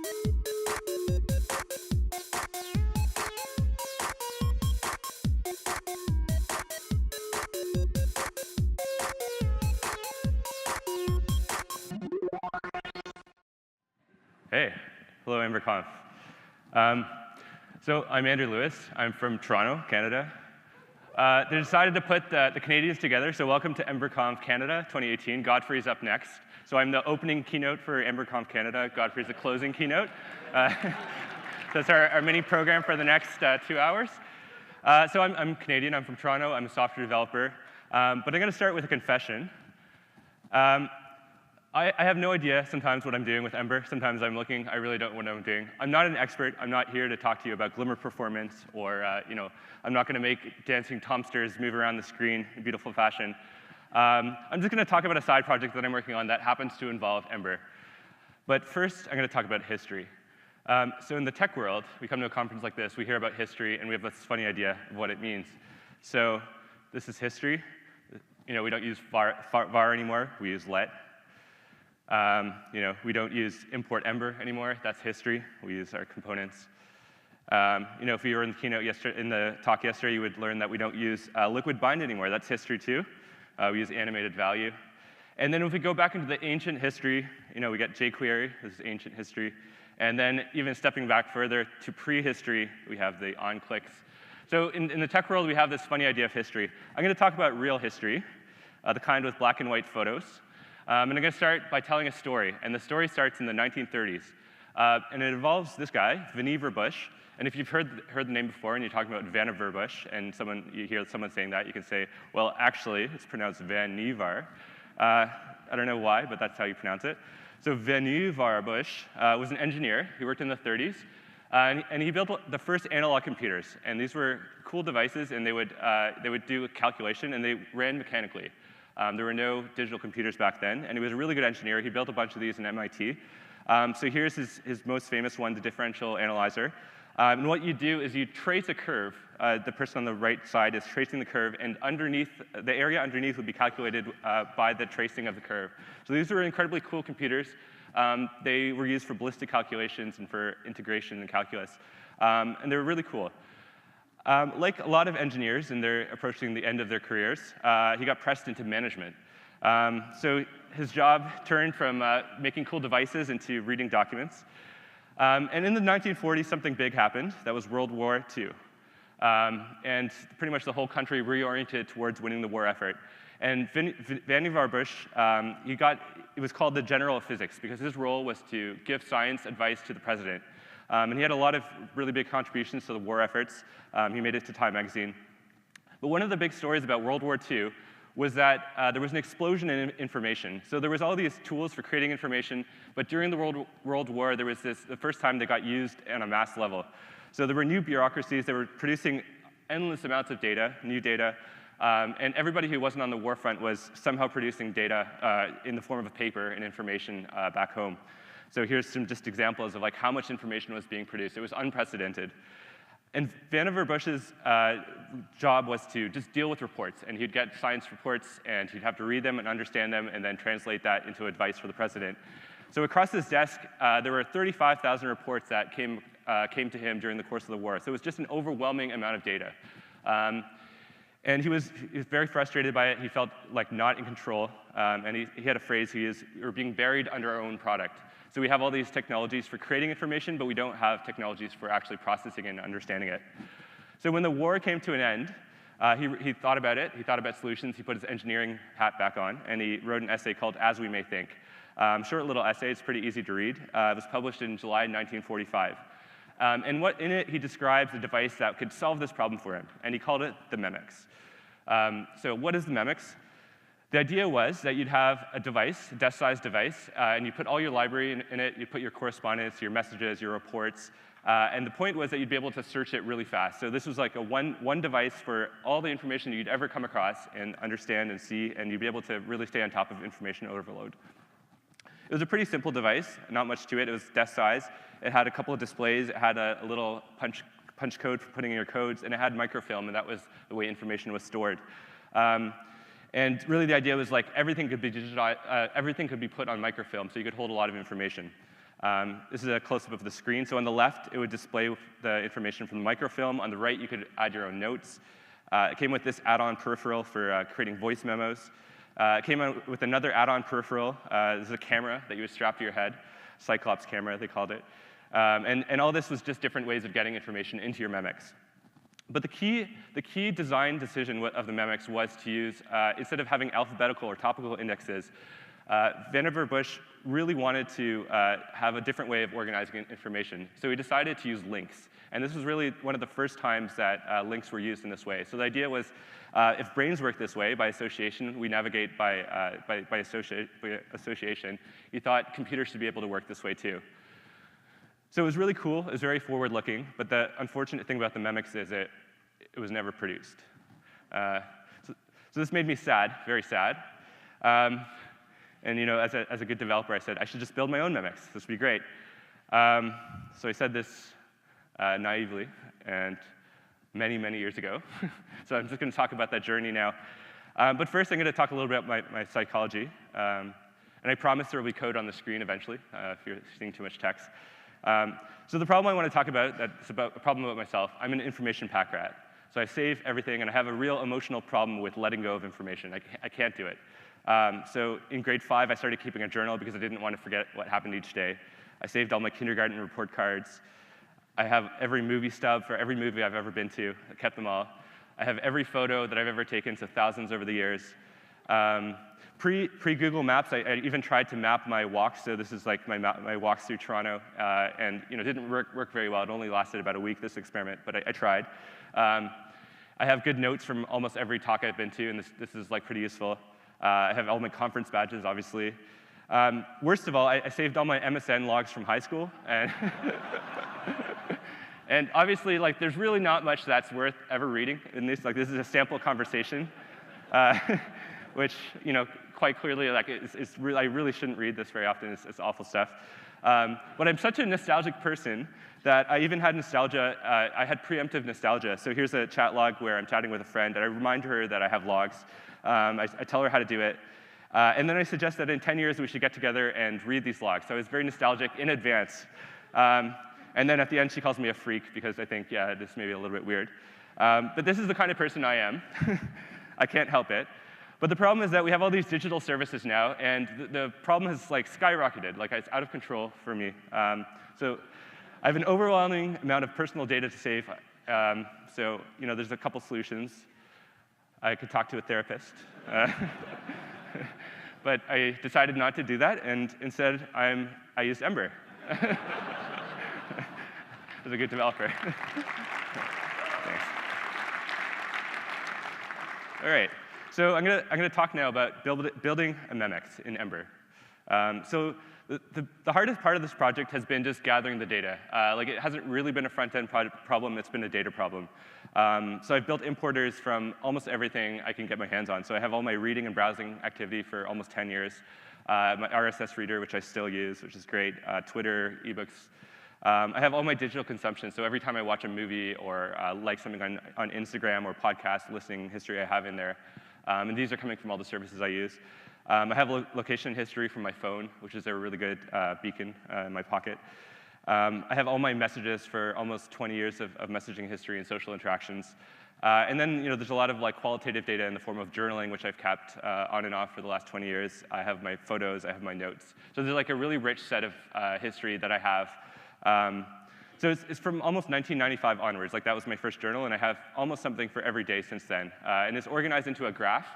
Hey, hello, EmberConf. So I'm Andrew Lewis. I'm from Toronto, Canada. They decided to put the Canadians together, so welcome to EmberConf Canada 2018. Godfrey's up next. So I'm the opening keynote for EmberConf Canada. Godfrey's the closing keynote. So it's our mini program for the next 2 hours. So I'm Canadian. I'm from Toronto. I'm a software developer. But I'm going to start with a confession. I have no idea sometimes what I'm doing with Ember. Sometimes I'm looking, I really don't know what I'm doing. I'm not an expert. I'm not here to talk to you about Glimmer performance or, I'm not going to make dancing tomsters move around the screen in beautiful fashion. I'm just going to talk about a side project that I'm working on that happens to involve Ember. But first, I'm going to talk about history. So in the tech world, we come to a conference like this, we hear about history, and we have this funny idea of what it means. So this is history. We don't use var anymore. We use let. We don't use import Ember anymore. That's history. We use our components. If you were in the keynote yesterday, in the talk yesterday, you would learn that we don't use liquid bind anymore. That's history too. We use animated value. And then if we go back into the ancient history, we get jQuery. This is ancient history. And then even stepping back further to prehistory, we have the on-clicks. So in the tech world, we have this funny idea of history. I'm going to talk about real history, the kind with black and white photos. And I'm going to start by telling a story. And the story starts in the 1930s. And it involves this guy, Vannevar Bush. And if you've heard the name before and you're talking about Vannevar Bush, and you hear someone saying that, you can say, well, actually, it's pronounced Vannevar. I don't know why, but that's how you pronounce it. So Vannevar Bush was an engineer. He worked in the 30s. And he built the first analog computers. And these were cool devices, and they would do a calculation, and they ran mechanically. There were no digital computers back then, and he was a really good engineer. He built a bunch of these in MIT. So here's his most famous one, the differential analyzer. And what you do is you trace a curve. The person on the right side is tracing the curve, and the area underneath would be calculated by the tracing of the curve. So these were incredibly cool computers. They were used for ballistic calculations and for integration and calculus. And they were really cool. Like a lot of engineers, and they're approaching the end of their careers, he got pressed into management. So his job turned from making cool devices into reading documents. And in the 1940s, something big happened. That was World War II. And pretty much the whole country reoriented towards winning the war effort. And Vannevar Bush, it was called the General of Physics, because his role was to give science advice to the president. And he had a lot of really big contributions to the war efforts. He made it to Time magazine. But one of the big stories about World War II was that there was an explosion in information. So there was all these tools for creating information, but during the World War, there was the first time they got used on a mass level. So there were new bureaucracies that were producing endless amounts of data, new data, and everybody who wasn't on the war front was somehow producing data in the form of paper and information back home. So here's some just examples of how much information was being produced. It was unprecedented. And Vannevar Bush's job was to just deal with reports. And he'd get science reports, and he'd have to read them and understand them, and then translate that into advice for the president. So across his desk, there were 35,000 reports that came to him during the course of the war. So it was just an overwhelming amount of data. And he was very frustrated by it. He felt like not in control. And he had a phrase, we're being buried under our own product. So we have all these technologies for creating information, but we don't have technologies for actually processing and understanding it. So when the war came to an end, he thought about it. He thought about solutions. He put his engineering hat back on, and he wrote an essay called As We May Think. Short little essay. It's pretty easy to read. It was published in July 1945. And in it, he describes a device that could solve this problem for him, and he called it the Memex. So what is the Memex? The idea was that you'd have a device, a desk-sized device, and you put all your library in it. You put your correspondence, your messages, your reports. And the point was that you'd be able to search it really fast. So this was like a one device for all the information you'd ever come across and understand and see, and you'd be able to really stay on top of information overload. It was a pretty simple device, not much to it. It was desk size. It had a couple of displays. It had a little punch code for putting in your codes, and it had microfilm, and that was the way information was stored. And really, the idea was everything could be digitized, everything could be put on microfilm, so you could hold a lot of information. This is a close-up of the screen. So on the left, it would display the information from the microfilm. On the right, you could add your own notes. It came with this add-on peripheral for creating voice memos. It came out with another add-on peripheral. This is a camera that you would strap to your head, Cyclops camera, they called it. And all this was just different ways of getting information into your Memex. But the key design decision of the Memex was to use, instead of having alphabetical or topical indexes, Vannevar Bush really wanted to have a different way of organizing information. So he decided to use links. And this was really one of the first times that links were used in this way. So the idea was, if brains work this way, by association, we navigate by association, he thought computers should be able to work this way too. So it was really cool. It was very forward-looking. But the unfortunate thing about the Memex is it was never produced. So this made me sad, very sad. And as a good developer, I said, I should just build my own Memex. This would be great. So I said this naively, and many, many years ago. So I'm just going to talk about that journey now. But first, I'm going to talk a little bit about my psychology. And I promise there will be code on the screen eventually, if you're seeing too much text. So the problem I want to talk about, that's about a problem about myself, I'm an information pack rat. So I save everything, and I have a real emotional problem with letting go of information. I can't do it. So in grade 5, I started keeping a journal because I didn't want to forget what happened each day. I saved all my kindergarten report cards. I have every movie stub for every movie I've ever been to. I kept them all. I have every photo that I've ever taken, so thousands over the years. Pre-Google Maps, I even tried to map my walks. So this is like my walks through Toronto, and it didn't work very well. It only lasted about a week, this experiment, but I tried. I have good notes from almost every talk I've been to, and this is like pretty useful. I have all my conference badges, obviously. Worst of all, I saved all my MSN logs from high school, and and obviously, there's really not much that's worth ever reading in this. This is a sample conversation, which quite clearly, I really shouldn't read this very often. It's awful stuff. But I'm such a nostalgic person that I even had nostalgia. I had preemptive nostalgia. So here's a chat log where I'm chatting with a friend, and I remind her that I have logs. I tell her how to do it. And then I suggest that in 10 years, we should get together and read these logs. So I was very nostalgic in advance. And then at the end, she calls me a freak because I think, yeah, this may be a little bit weird. But this is the kind of person I am. I can't help it. But the problem is that we have all these digital services now, and the problem has skyrocketed. It's out of control for me. So I have an overwhelming amount of personal data to save. So there's a couple solutions. I could talk to a therapist. But I decided not to do that, and instead I used Ember. As a good developer. Thanks. All right. So I'm gonna talk now about building a Memex in Ember. So the hardest part of this project has been just gathering the data. It hasn't really been a front-end problem, it's been a data problem. So I've built importers from almost everything I can get my hands on. So I have all my reading and browsing activity for almost 10 years. My RSS reader, which I still use, which is great. Twitter, ebooks. I have all my digital consumption. So every time I watch a movie or like something on Instagram or podcast listening history I have in there. And these are coming from all the services I use. I have location history from my phone, which is a really good beacon in my pocket. I have all my messages for almost 20 years of messaging history and social interactions. And then there's a lot of qualitative data in the form of journaling, which I've kept on and off for the last 20 years. I have my photos, I have my notes. So there's a really rich set of history that I have. So it's from almost 1995 onwards. That was my first journal, and I have almost something for every day since then. And it's organized into a graph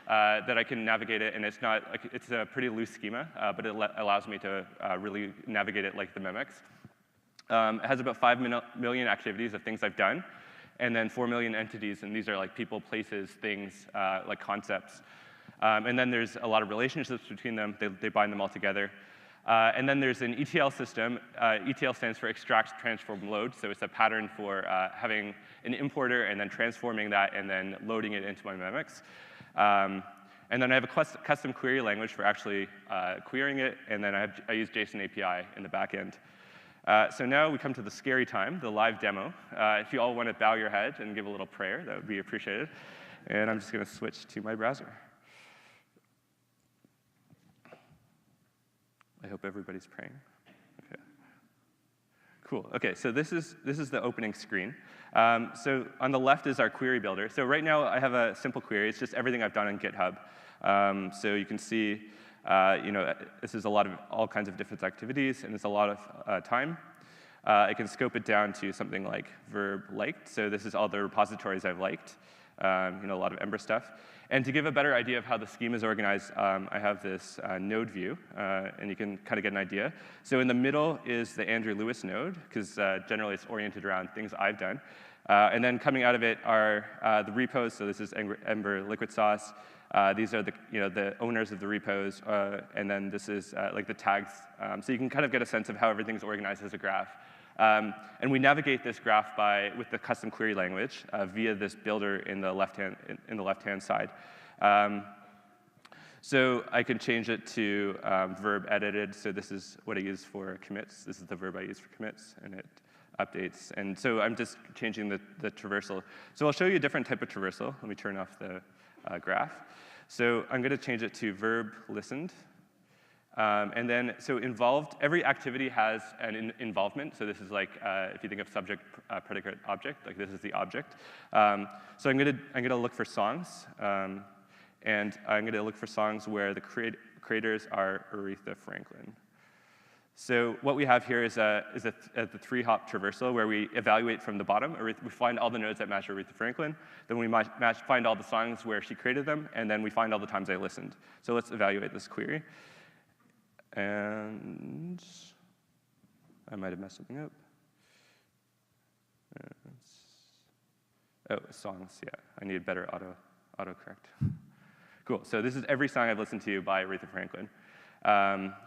that I can navigate it, and it's not it's a pretty loose schema, but it allows me to really navigate it like the Memex. It has about 5 million activities of things I've done, and then 4 million entities, and these are people, places, things, concepts. And then there's a lot of relationships between them. They bind them all together. And then there's an ETL system. ETL stands for extract, transform, load. So it's a pattern for having an importer and then transforming that and then loading it into my Memex. And then I have a custom query language for actually querying it. And then I use JSON API in the back end. So now we come to the scary time, the live demo. If you all want to bow your head and give a little prayer, that would be appreciated. And I'm just going to switch to my browser. I hope everybody's praying. Okay. Cool. OK, so this is the opening screen. So on the left is our query builder. So right now I have a simple query. It's just everything I've done on GitHub. So you can see, this is all kinds of different activities, and it's a lot of time. I can scope it down to something like verb liked. So this is all the repositories I've liked, a lot of Ember stuff. And to give a better idea of how the schema is organized, I have this node view, and you can kind of get an idea. So in the middle is the Andrew Lewis node, because generally it's oriented around things I've done. And then coming out of it are the repos. So this is Ember Liquid Sauce. These are the owners of the repos, and then this is like the tags. So you can kind of get a sense of how everything's organized as a graph. And we navigate this graph with the custom query language via this builder in the left-hand side. So I can change it to verb edited. So this is what I use for commits. This is the verb I use for commits, and it updates. And so I'm just changing the traversal. So I'll show you a different type of traversal. Let me turn off the graph. So I'm going to change it to verb listened. And then, so involved, every activity has an involvement. So this is like, if you think of subject, predicate, object, like this is the object. So I'm gonna look for songs, and I'm gonna look for songs where the creators are Aretha Franklin. So what we have here is the 3-hop traversal where we evaluate from the bottom. We find all the nodes that match Aretha Franklin. Then we find all the songs where she created them, and then we find all the times I listened. So let's evaluate this query. And I might have messed something up. Songs, yeah. I need better autocorrect. Cool, so this is every song I've listened to by Aretha Franklin.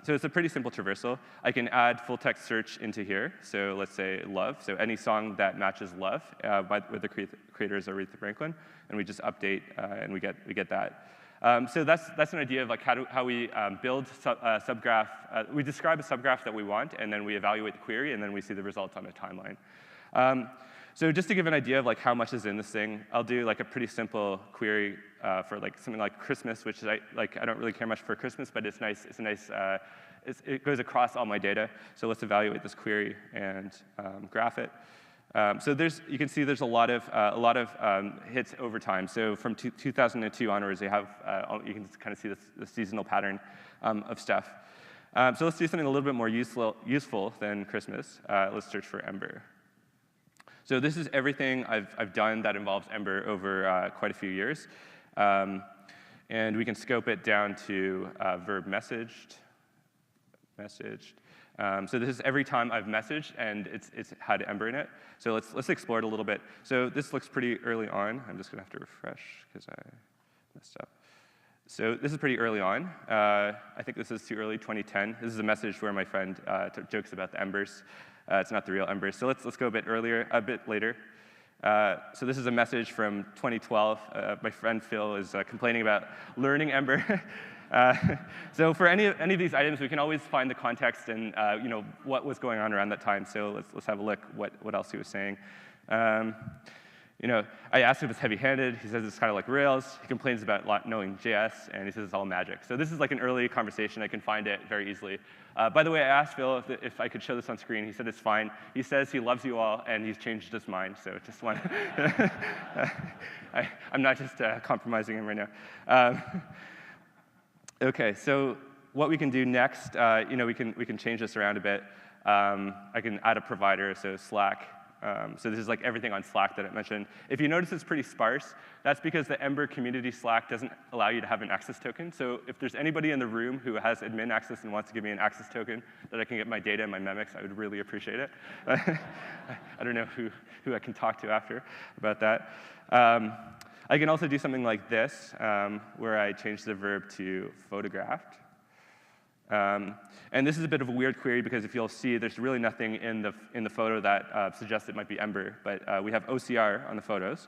So it's a pretty simple traversal. I can add full text search into here. So let's say love. So any song that matches love with the creators Aretha Franklin, and we just update and we get that. So that's an idea of like how we build a subgraph. We describe a subgraph that we want, and then we evaluate the query, and then we see the results on a timeline. So just to give an idea of like how much is in this thing, I'll do like a pretty simple query for like something like Christmas, which is I don't really care much for Christmas, but it's nice. It's a nice. It goes across all my data. So let's evaluate this query and graph it. So you can see there's a lot of hits over time. So from 2002 onwards, you can kind of see the seasonal pattern of stuff. So let's do something a little bit more useful than Christmas. Let's search for Ember. So this is everything I've done that involves Ember over quite a few years. And we can scope it down to verb messaged. So this is every time I've messaged, and it's had Ember in it. So let's explore it a little bit. So this looks pretty early on. I'm just going to have to refresh because I messed up. So this is pretty early on. I think this is too early, 2010. This is a message where my friend jokes about the embers. It's not the real embers. So let's go a bit later. So this is a message from 2012. My friend Phil is complaining about learning Ember. So for any of these items, we can always find the context and what was going on around that time. So let's have a look what else he was saying. I asked if it's heavy-handed. He says it's kind of like Rails. He complains about not knowing JS, and he says it's all magic. So this is like an early conversation. I can find it very easily. By the way, I asked Phil if I could show this on screen. He said it's fine. He says he loves you all, and he's changed his mind. So just want I'm not just compromising him right now. OK, so what we can do next, we can change this around a bit. I can add a provider, so Slack. So this is like everything on Slack that I mentioned. If you notice it's pretty sparse, that's because the Ember community Slack doesn't allow you to have an access token. So if there's anybody in the room who has admin access and wants to give me an access token that I can get my data and my Memex, I would really appreciate it. I don't know who I can talk to after about that. I can also do something like this, where I change the verb to photographed. And this is a bit of a weird query because if you'll see, there's really nothing in the photo that suggests it might be Ember. But we have OCR on the photos.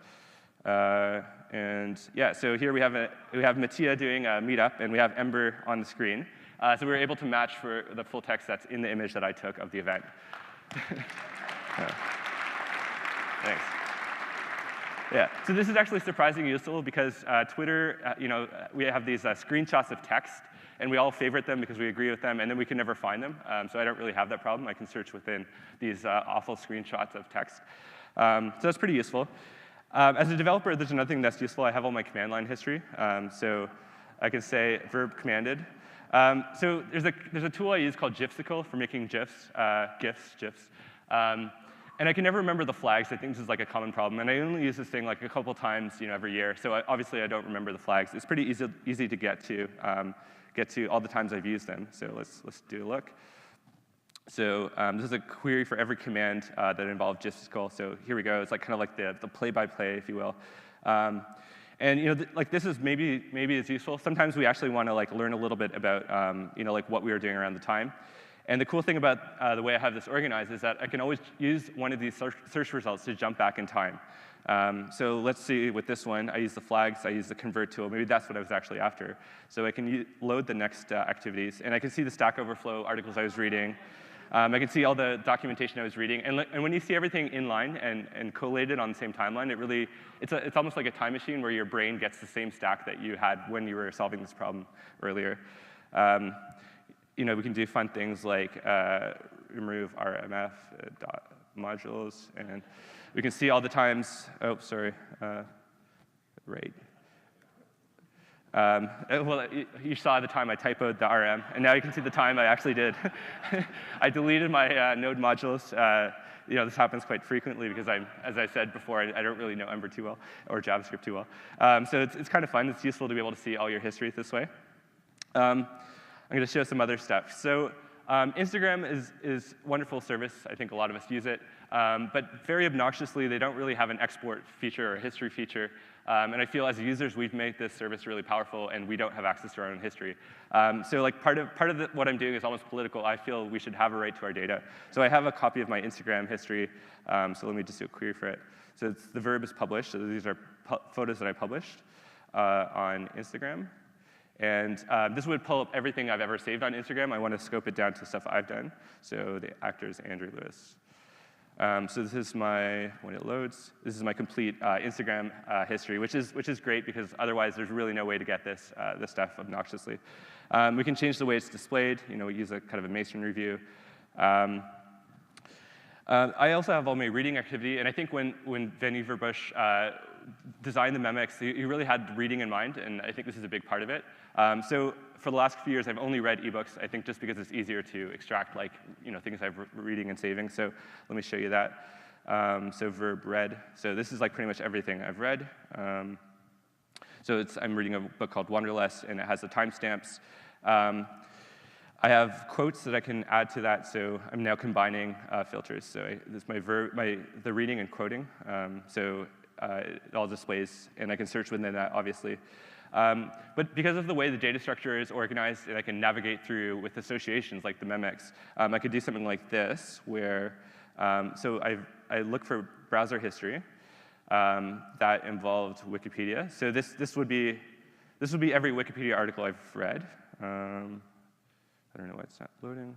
And yeah, so here we have Mattia doing a meetup, and we have Ember on the screen. So we were able to match for the full text that's in the image that I took of the event. Thanks. Yeah, so this is actually surprisingly useful because Twitter, we have these screenshots of text, and we all favorite them because we agree with them, and then we can never find them. So I don't really have that problem. I can search within these awful screenshots of text. So that's pretty useful. As a developer, there's another thing that's useful. I have all my command line history. So I can say verb commanded. So there's a tool I use called Gifsicle for making GIFs, GIFs. And I can never remember the flags. I think this is like a common problem. And I only use this thing like a couple times every year. So obviously I don't remember the flags. It's pretty easy to get to all the times I've used them. So let's do a look. So this is a query for every command that involved Gifsicle. So here we go. It's like kind of like the play-by-play, if you will. And like this is maybe it's useful. Sometimes we actually want to like learn a little bit about like what we were doing around the time. And the cool thing about the way I have this organized is that I can always use one of these search results to jump back in time. So let's see with this one, I use the flags, I use the convert tool. Maybe that's what I was actually after. So I can load the next activities, and I can see the Stack Overflow articles I was reading. I can see all the documentation I was reading. And when you see everything in line and collated on the same timeline, it's almost like a time machine where your brain gets the same stack that you had when you were solving this problem earlier. We can do fun things like remove RMF modules, and we can see all the times. Oh, sorry, right. Well, you saw the time I typoed the RM, and now you can see the time I actually did. I deleted my node modules. This happens quite frequently because as I said before, I don't really know Ember too well, or JavaScript too well. So it's kind of fun. It's useful to be able to see all your history this way. I'm going to show some other stuff. So Instagram is a wonderful service. I think a lot of us use it. But very obnoxiously, they don't really have an export feature or a history feature. And I feel as users, we've made this service really powerful, and we don't have access to our own history. So like part of what I'm doing is almost political. I feel we should have a right to our data. So I have a copy of my Instagram history. So let me just do a query for it. So the verb is published. So these are photos that I published on Instagram. And this would pull up everything I've ever saved on Instagram. I want to scope it down to stuff I've done. So the actor is Andrew Lewis. So this is when it loads, this is my complete Instagram history, which is great because otherwise there's really no way to get this stuff obnoxiously. We can change the way it's displayed. We use a kind of a masonry view. I also have all my reading activity, and I think when Vannevar Bush designed the Memex, he really had reading in mind, and I think this is a big part of it. So for the last few years, I've only read ebooks, I think just because it's easier to extract things I've reading and saving. So let me show you that. So verb read. So this is like pretty much everything I've read. So I'm reading a book called Wanderlust, and it has the timestamps. I have quotes that I can add to that, so I'm now combining filters. So this is the reading and quoting. So it all displays, and I can search within that, obviously. But because of the way the data structure is organized, and I can navigate through with associations like the Memex, I could do something like this, where so I look for browser history that involved Wikipedia. So this would be every Wikipedia article I've read. I don't know why it's not loading.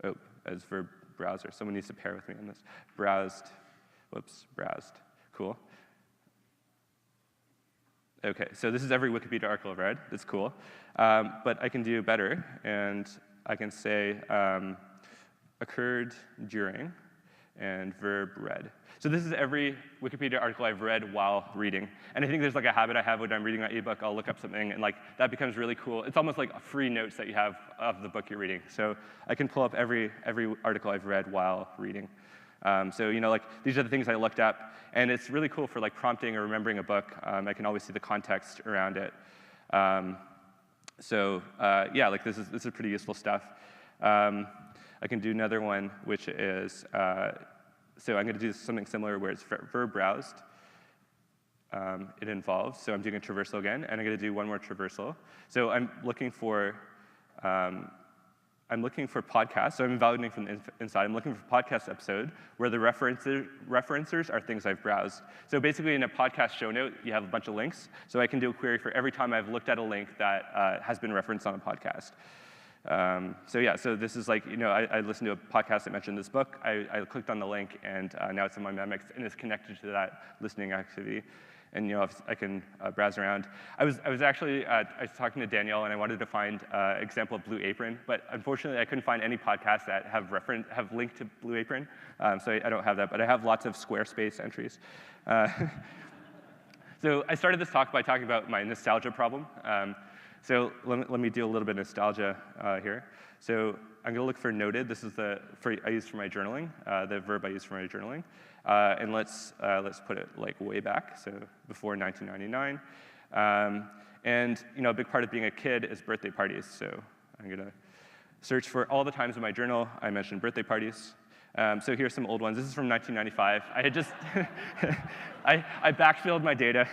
Oh, as verb browser. Someone needs to pair with me on this. Browsed. Whoops, browsed. Cool. OK, so this is every Wikipedia article I've read. That's cool. But I can do better, and I can say occurred during and verb read. So this is every Wikipedia article I've read while reading. And I think there's like a habit I have when I'm reading an ebook. I'll look up something, and like that becomes really cool. It's almost like free notes that you have of the book you're reading. So I can pull up every article I've read while reading. So like these are the things I looked up, and it's really cool for like prompting or remembering a book. I can always see the context around it. Yeah, like this is pretty useful stuff. I can do another one, which is so I'm going to do something similar where it's verb browsed. It involves, so I'm doing a traversal again, and I'm going to do one more traversal. So I'm looking for podcasts, so I'm evaluating from the inside. I'm looking for podcast episode where the referencers are things I've browsed. So basically, in a podcast show note, you have a bunch of links. So I can do a query for every time I've looked at a link that has been referenced on a podcast. So this is like, I listened to a podcast that mentioned this book. I clicked on the link, and now it's in my Memex, and it's connected to that listening activity. and I can browse around. I was talking to Danielle, and I wanted to find an example of Blue Apron, but unfortunately I couldn't find any podcasts that have linked to Blue Apron, so I don't have that, but I have lots of Squarespace entries. So I started this talk by talking about my nostalgia problem. So let me do a little bit of nostalgia here. So I'm going to look for noted. This is I use for my journaling, the verb I use for my journaling. And let's put it like way back, so before 1999. And a big part of being a kid is birthday parties. So I'm going to search for all the times in my journal I mentioned birthday parties. So here's some old ones. This is from 1995. I had just I backfilled my data.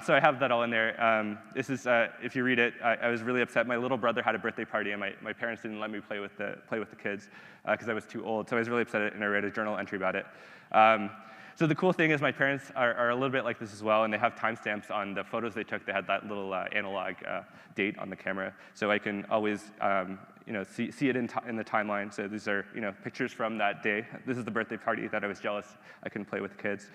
So I have that all in there. This is, if you read it, I was really upset. My little brother had a birthday party, and my parents didn't let me play with the kids because I was too old. So I was really upset, and I wrote a journal entry about it. So the cool thing is my parents are a little bit like this as well, and they have timestamps on the photos they took. They had that little analog date on the camera, so I can always see it in the timeline. So these are pictures from that day. This is the birthday party that I was jealous I couldn't play with the kids.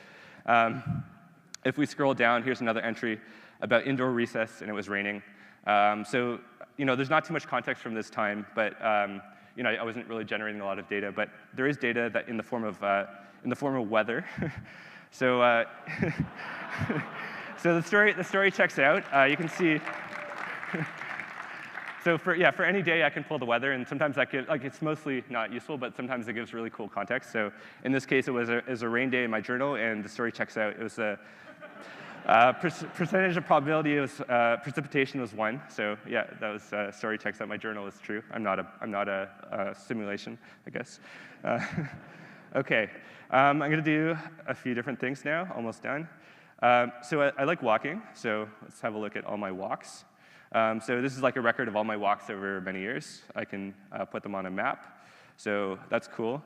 If we scroll down, here's another entry about indoor recess, and it was raining. So there's not too much context from this time, but I wasn't really generating a lot of data. But there is data that in the form of weather. So so the story checks out. You can see. So for any day, I can pull the weather, and sometimes that it's mostly not useful, but sometimes it gives really cool context. So in this case, it was a rain day in my journal, and the story checks out. It was a percentage of probability of precipitation was 1. So yeah, that was story checks out. My journal is true. I'm not a simulation, I guess. Okay, I'm going to do a few different things now. Almost done. So I like walking. So let's have a look at all my walks. So this is like a record of all my walks over many years. I can put them on a map. So that's cool.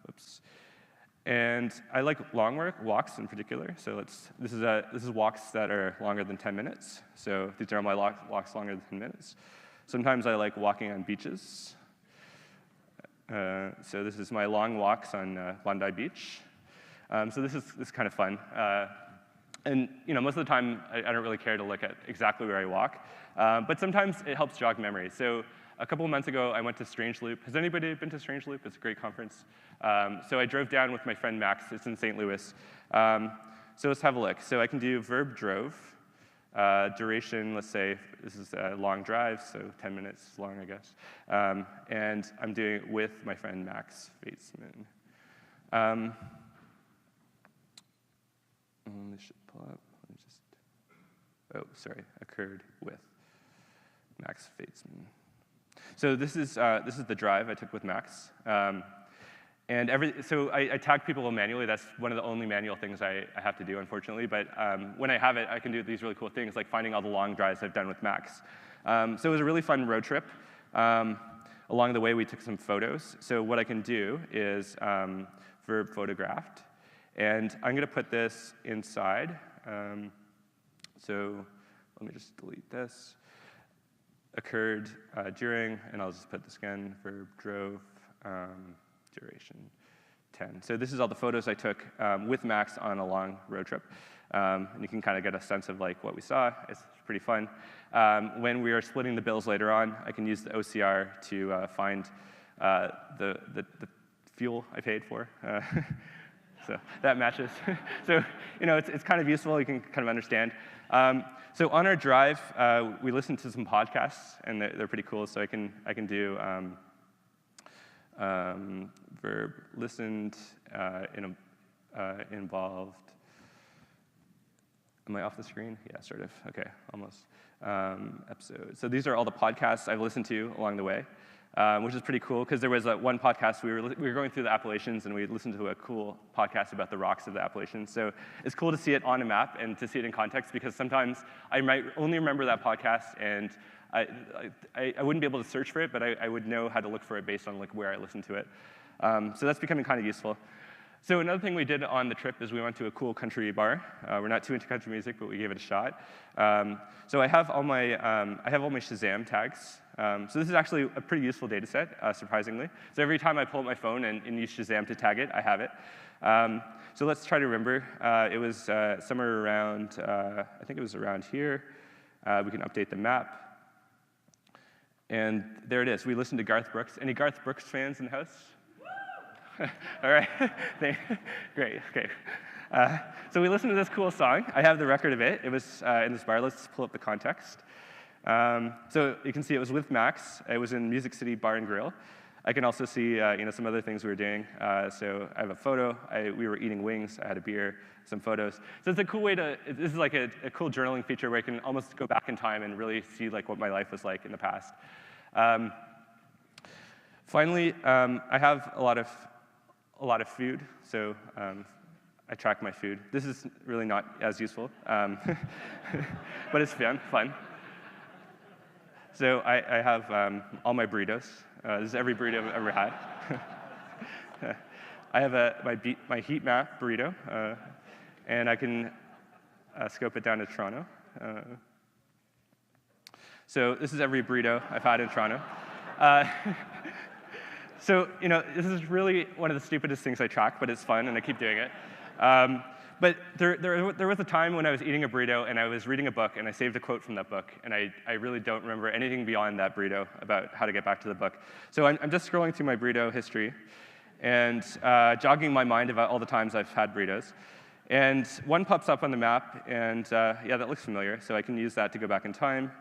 Whoops. And I like long walks in particular. So this is walks that are longer than 10 minutes. So these are all my walks longer than 10 minutes. Sometimes I like walking on beaches. So this is my long walks on Bondi Beach. So this is kind of fun. And most of the time, I don't really care to look at exactly where I walk. But sometimes it helps jog memory. So a couple of months ago, I went to Strange Loop. Has anybody been to Strange Loop? It's a great conference. So I drove down with my friend Max. It's in St. Louis. So let's have a look. So I can do verb drove. Duration, let's say this is a long drive, so 10 minutes long, I guess. And I'm doing it with my friend Max Feitzman. This should pull up. Let me just, occurred with Max Feitzman. So this is the drive I took with Max. So I tag people manually. That's one of the only manual things I have to do, unfortunately. But when I have it, I can do these really cool things, like finding all the long drives I've done with Max. So it was a really fun road trip. Along the way, we took some photos. So what I can do is verb photographed. And I'm going to put this inside. So let me just delete this. Occurred during, and I'll just put this again, verb drove, duration 10. So this is all the photos I took with Max on a long road trip. And you can kind of get a sense of what we saw. It's pretty fun. When we are splitting the bills later on, I can use the OCR to find the fuel I paid for. So that matches. So it's kind of useful. You can kind of understand. So on our drive, we listened to some podcasts, and they're pretty cool. So I can do verb listened, involved. Am I off the screen? Yeah, sort of. Okay, almost. Episode. So these are all the podcasts I've listened to along the way. Which is pretty cool, because there was one podcast, we were going through the Appalachians, and we listened to a cool podcast about the rocks of the Appalachians. So it's cool to see it on a map and to see it in context, because sometimes I might only remember that podcast, and I wouldn't be able to search for it, but I would know how to look for it based on where I listened to it. So that's becoming kind of useful. So another thing we did on the trip is we went to a cool country bar. We're not too into country music, but we gave it a shot. So I have all my Shazam tags. So this is actually a pretty useful data set, surprisingly. So every time I pull up my phone and use Shazam to tag it, I have it. So let's try to remember. It was somewhere around, I think it was around here. We can update the map. And there it is. We listened to Garth Brooks. Any Garth Brooks fans in the house? All right. Great. OK. So we listened to this cool song. I have the record of it. It was in this bar. Let's pull up the context. So you can see it was with Max. It was in Music City Bar and Grill. I can also see some other things we were doing. So I have a photo. We were eating wings. I had a beer, some photos. So it's a cool way to, this is like a cool journaling feature where I can almost go back in time and really see like what my life was like in the past. Finally, I have a lot of food. So I track my food. This is really not as useful, but it's fun. So I have all my burritos. This is every burrito I've ever had. I have my heat map burrito, and I can scope it down to Toronto. So this is every burrito I've had in Toronto. So this is really one of the stupidest things I track, but it's fun, and I keep doing it. But there was a time when I was eating a burrito, and I was reading a book, and I saved a quote from that book, and I really don't remember anything beyond that burrito about how to get back to the book. So I'm just scrolling through my burrito history and jogging my mind about all the times I've had burritos. And one pops up on the map, and yeah, that looks familiar. So I can use that to go back in time.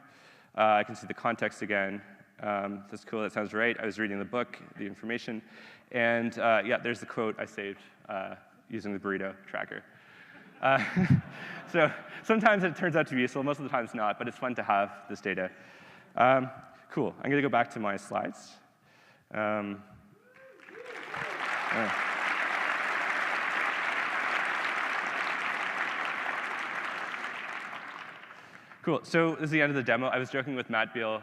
I can see the context again. That's cool. That sounds right. I was reading the book, the information. And yeah, there's the quote I saved using the burrito tracker. So sometimes it turns out to be useful. Most of the time it's not, but it's fun to have this data. Cool. I'm going to go back to my slides. Cool. So this is the end of the demo. I was joking with Matt Beal.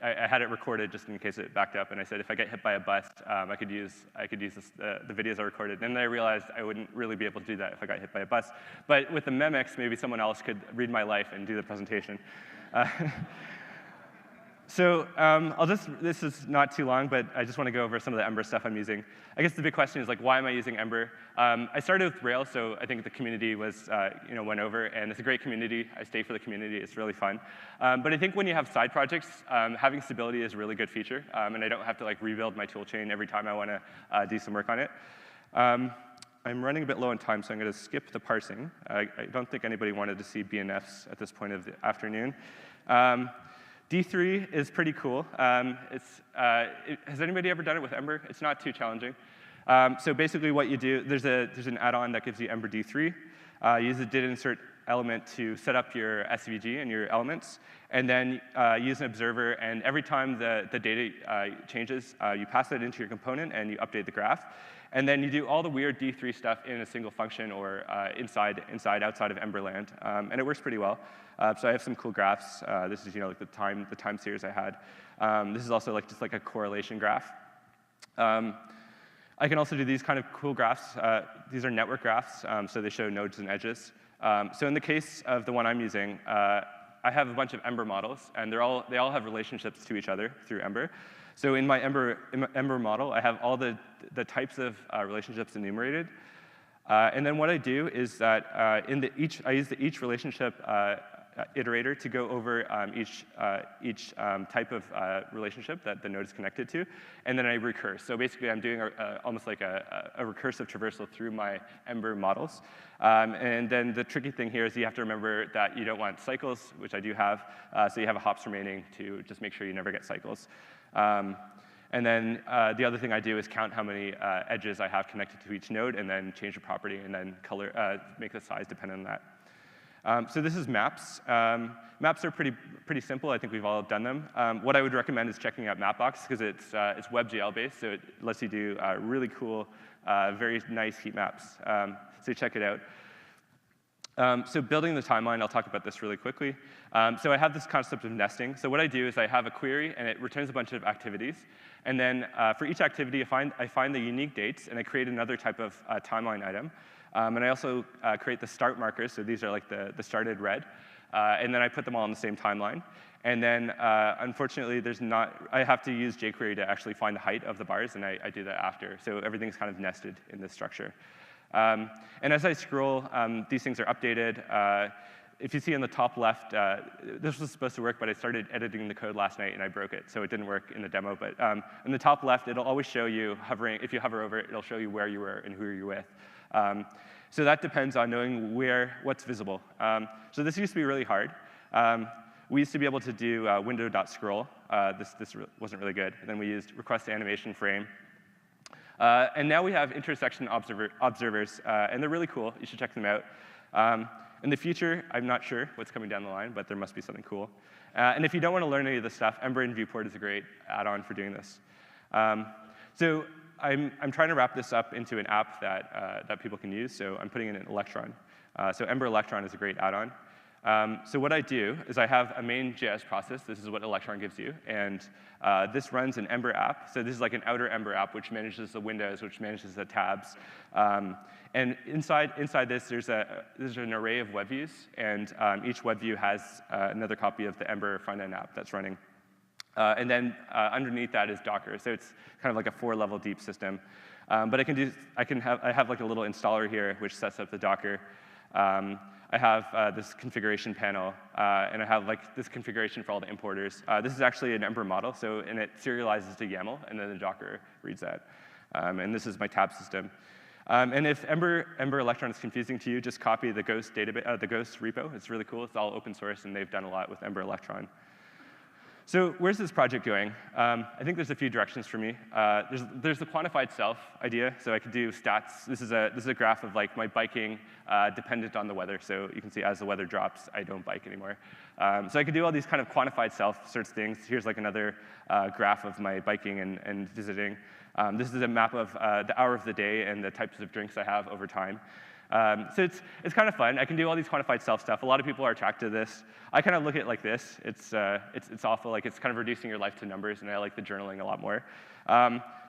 I had it recorded just in case it backed up, and I said if I get hit by a bus, I could use the videos I recorded. And then I realized I wouldn't really be able to do that if I got hit by a bus. But with the Memex, maybe someone else could read my life and do the presentation. So this is not too long, but I just want to go over some of the Ember stuff I'm using. I guess the big question is, like, why am I using Ember? I started with Rails, so I think the community was, went over, and it's a great community. I stay for the community. It's really fun. But I think when you have side projects, having stability is a really good feature, and I don't have to like rebuild my tool chain every time I want to do some work on it. I'm running a bit low on time, so I'm going to skip the parsing. I don't think anybody wanted to see BNFs at this point of the afternoon. D3 is pretty cool. Has anybody ever done it with Ember? It's not too challenging. So basically what you do, there's an add-on that gives you Ember D3. You use the did insert element to set up your SVG and your elements, and then use an observer, and every time the data changes, you pass that into your component and you update the graph. And then you do all the weird D3 stuff in a single function or outside of Ember land, and it works pretty well. So I have some cool graphs. This is like the time series I had. This is also like just like a correlation graph. I can also do these kind of cool graphs. These are network graphs, so they show nodes and edges. So in the case of the one I'm using, I have a bunch of Ember models, and they all have relationships to each other through Ember. So in my Ember model, I have all the types of relationships enumerated. And then what I do is that I use the each relationship iterator to go over each type of relationship that the node is connected to, and then I recurse. So basically, I'm doing almost like a recursive traversal through my Ember models. And then the tricky thing here is you have to remember that you don't want cycles, which I do have, so you have a hops remaining to just make sure you never get cycles. And then the other thing I do is count how many edges I have connected to each node, and then change the property, and then make the size dependent on that. So this is maps. Maps are pretty simple. I think we've all done them. What I would recommend is checking out Mapbox, because it's WebGL based, so it lets you do really cool, very nice heat maps. So check it out. So building the timeline, I'll talk about this really quickly. So I have this concept of nesting. So what I do is I have a query, and it returns a bunch of activities. And then for each activity, I find the unique dates, and I create another type of timeline item. And I also create the start markers. So these are like the started red. And then I put them all on the same timeline. And then, unfortunately, I have to use jQuery to actually find the height of the bars, and I do that after. So everything's kind of nested in this structure. And as I scroll, these things are updated. If you see on the top left, this was supposed to work, but I started editing the code last night, and I broke it, so it didn't work in the demo. But in the top left, it'll always show you hovering. If you hover over it, it'll show you where you were and who you're with. So that depends on knowing what's visible. So this used to be really hard. We used to be able to do window.scroll. This wasn't really good. And then we used request animation frame. And now we have intersection observers, and they're really cool. You should check them out. In the future, I'm not sure what's coming down the line, but there must be something cool. And if you don't want to learn any of this stuff, Ember in Viewport is a great add-on for doing this. So I'm trying to wrap this up into an app that people can use, so I'm putting in an Electron. So Ember Electron is a great add-on. So what I do is I have a main.js process. This is what Electron gives you. And this runs an Ember app. So this is like an outer Ember app, which manages the windows, which manages the tabs. And inside this, there's an array of web views. And each web view has another copy of the Ember front-end app that's running. And then underneath that is Docker. So it's kind of like a 4-level deep system. But I have like a little installer here, which sets up the Docker. I have this configuration panel, and I have like this configuration for all the importers. This is actually an Ember model, and it serializes to YAML, and then the Docker reads that. And this is my tab system. And if Ember Electron is confusing to you, just copy the Ghost database, the Ghost repo. It's really cool. It's all open source, and they've done a lot with Ember Electron. So where's this project going? I think there's a few directions for me. There's the quantified self idea. So I could do stats. This is a graph of like my biking dependent on the weather. So you can see as the weather drops, I don't bike anymore. So I could do all these kind of quantified self sorts of things. Here's like another graph of my biking and visiting. This is a map of the hour of the day and the types of drinks I have over time. So it's kind of fun. I can do all these quantified self stuff. A lot of people are attracted to this. I kind of look at it like this. It's awful. Like it's kind of reducing your life to numbers, and I like the journaling a lot more.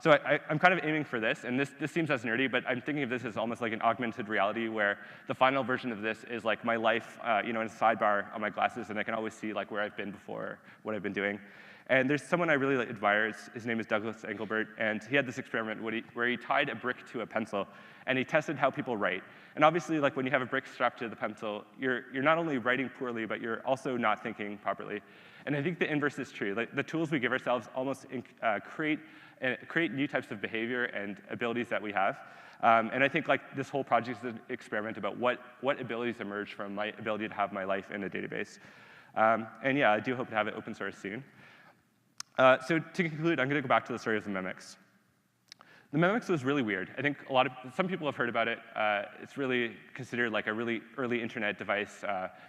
So I'm kind of aiming for this, and this seems as nerdy, but I'm thinking of this as almost like an augmented reality where the final version of this is like my life, in a sidebar on my glasses, and I can always see like where I've been before, what I've been doing. And there's someone I really admire. His name is Douglas Engelbert, and he had this experiment where he tied a brick to a pencil, and he tested how people write. And obviously, like when you have a brick strapped to the pencil, you're not only writing poorly, but you're also not thinking properly. And I think the inverse is true. Like the tools we give ourselves almost create new types of behavior and abilities that we have. And I think like this whole project is an experiment about what abilities emerge from my ability to have my life in a database. And yeah, I do hope to have it open source soon. So to conclude, I'm going to go back to the story of the Memex. The Memex was really weird. I think some people have heard about it. It's really considered like a really early internet device.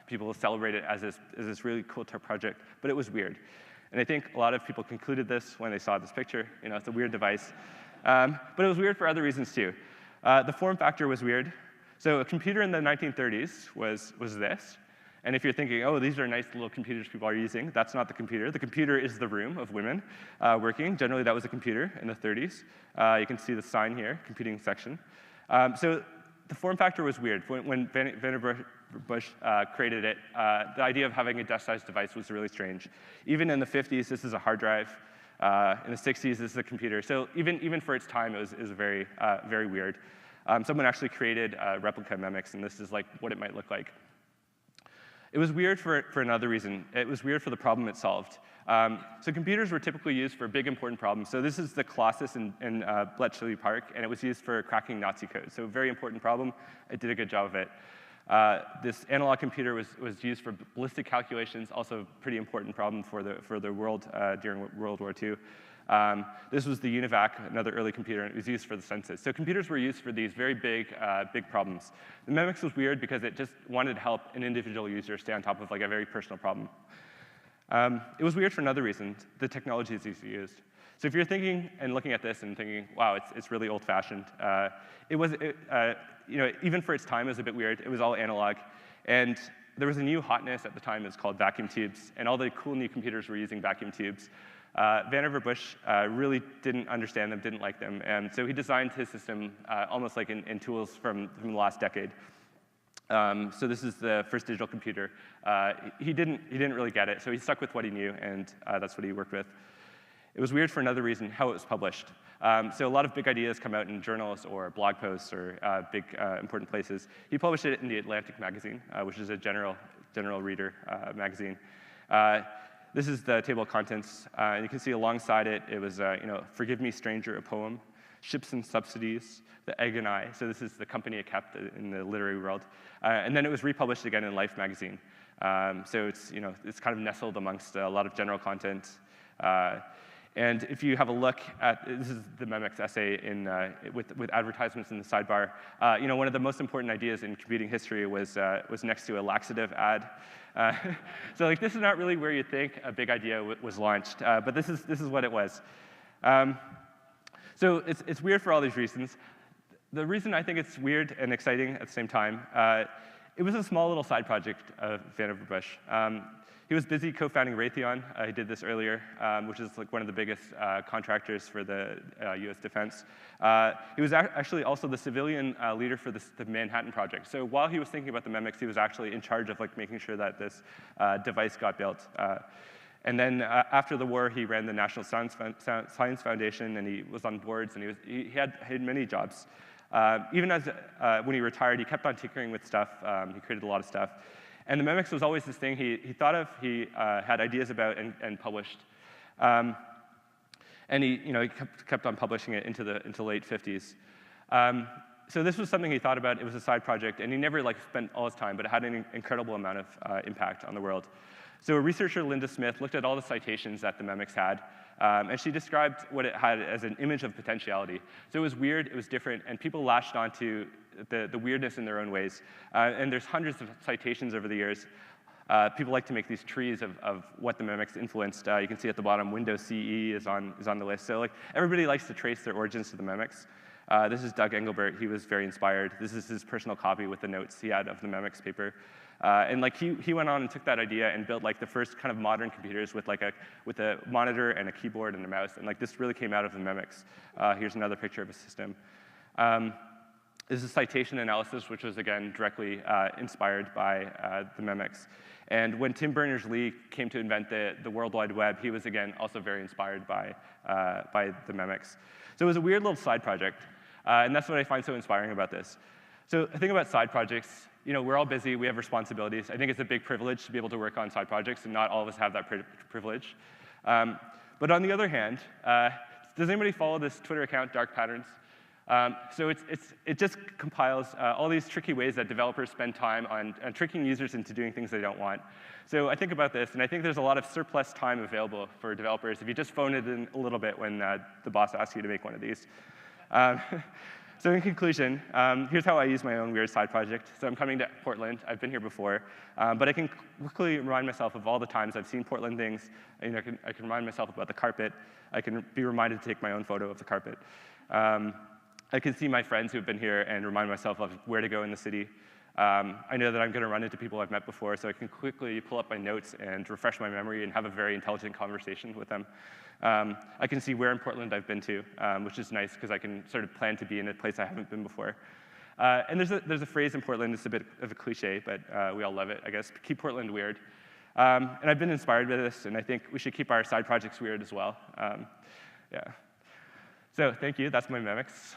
People celebrate it as this really cool project, but it was weird. And I think a lot of people concluded this when they saw this picture. It's a weird device. But it was weird for other reasons too. The form factor was weird. So a computer in the 1930s was this. And if you're thinking, oh, these are nice little computers people are using, that's not the computer. The computer is the room of women working. Generally, that was a computer in the 30s. You can see the sign here, computing section. So the form factor was weird. When Vannevar Bush created it, the idea of having a desk-sized device was really strange. Even in the 50s, this is a hard drive. In the 60s, this is a computer. So even for its time, it was very, very weird. Someone actually created a replica Memex, and this is like what it might look like. It was weird for another reason. It was weird for the problem it solved. So computers were typically used for big, important problems. So this is the Colossus in Bletchley Park, and it was used for cracking Nazi code. So a very important problem. It did a good job of it. This analog computer was used for ballistic calculations, also a pretty important problem for the world during World War II. This was the UNIVAC, another early computer, and it was used for the census. So computers were used for these very big problems. The Memex was weird because it just wanted to help an individual user stay on top of like a very personal problem. It was weird for another reason. The technology is easy to use. So if you're thinking and looking at this and thinking, wow, it's really old-fashioned, even for its time, it was a bit weird. It was all analog. And there was a new hotness at the time. It was called vacuum tubes, and all the cool new computers were using vacuum tubes. Vannevar Bush really didn't understand them, didn't like them, and so he designed his system almost like in tools from the last decade. So this is the first digital computer. He didn't really get it, so he stuck with what he knew, and that's what he worked with. It was weird for another reason, how it was published. So a lot of big ideas come out in journals or blog posts or big important places. He published it in the Atlantic magazine, which is a general reader magazine. This is the table of contents. And you can see alongside it, it was, Forgive Me, Stranger, a poem, Ships and Subsidies, The Egg and I. So this is the company it kept in the literary world. And then it was republished again in Life magazine. So it's kind of nestled amongst a lot of general content. And if you have a look at, this is the Memex essay with advertisements in the sidebar. One of the most important ideas in computing history was next to a laxative ad. So this is not really where you think a big idea was launched, but this is what it was. So it's weird for all these reasons. The reason I think it's weird and exciting at the same time, it was a small little side project of Vannevar Bush. He was busy co-founding Raytheon. He did this earlier, which is one of the biggest contractors for the US defense. He was actually also the civilian leader for the Manhattan Project. So while he was thinking about the Memex, he was actually in charge of making sure that this device got built. And then after the war, he ran the National Science Foundation, and he was on boards, and he had many jobs. Even when he retired, he kept on tinkering with stuff. He created a lot of stuff. And the Memex was always this thing he thought of, he had ideas about and published. And he kept on publishing it into the late 50s. So this was something he thought about. It was a side project, and he never spent all his time, but it had an incredible amount of impact on the world. So a researcher, Linda Smith, looked at all the citations that the Memex had, and she described what it had as an image of potentiality. So it was weird, it was different, and people latched onto the weirdness in their own ways. And there's hundreds of citations over the years. People like to make these trees of what the Memex influenced. You can see at the bottom, Windows CE is on the list. So everybody likes to trace their origins to the Memex. This is Doug Engelbart. He was very inspired. This is his personal copy with the notes he had of the Memex paper. And he went on and took that idea and built the first kind of modern computers with a monitor and a keyboard and a mouse. And this really came out of the Memex. Here's another picture of a system. This is citation analysis, which was again directly inspired by the Memex. And when Tim Berners-Lee came to invent the World Wide Web, he was again also very inspired by the Memex. So it was a weird little side project, and that's what I find so inspiring about this. So the thing about side projects, we're all busy, we have responsibilities. I think it's a big privilege to be able to work on side projects, and not all of us have that privilege. But on the other hand, does anybody follow this Twitter account, Dark Patterns? So it just compiles all these tricky ways that developers spend time on tricking users into doing things they don't want. So I think about this, and I think there's a lot of surplus time available for developers if you just phone it in a little bit when the boss asks you to make one of these. So in conclusion, here's how I use my own weird side project. So I'm coming to Portland. I've been here before. But I can quickly remind myself of all the times I've seen Portland things. I can remind myself about the carpet. I can be reminded to take my own photo of the carpet. I can see my friends who have been here and remind myself of where to go in the city. I know that I'm going to run into people I've met before, so I can quickly pull up my notes and refresh my memory and have a very intelligent conversation with them. I can see where in Portland I've been to, which is nice because I can sort of plan to be in a place I haven't been before. And there's a phrase in Portland, it's a bit of a cliche, but we all love it, I guess. Keep Portland weird. And I've been inspired by this, and I think we should keep our side projects weird as well. Yeah. So thank you, that's my Memex.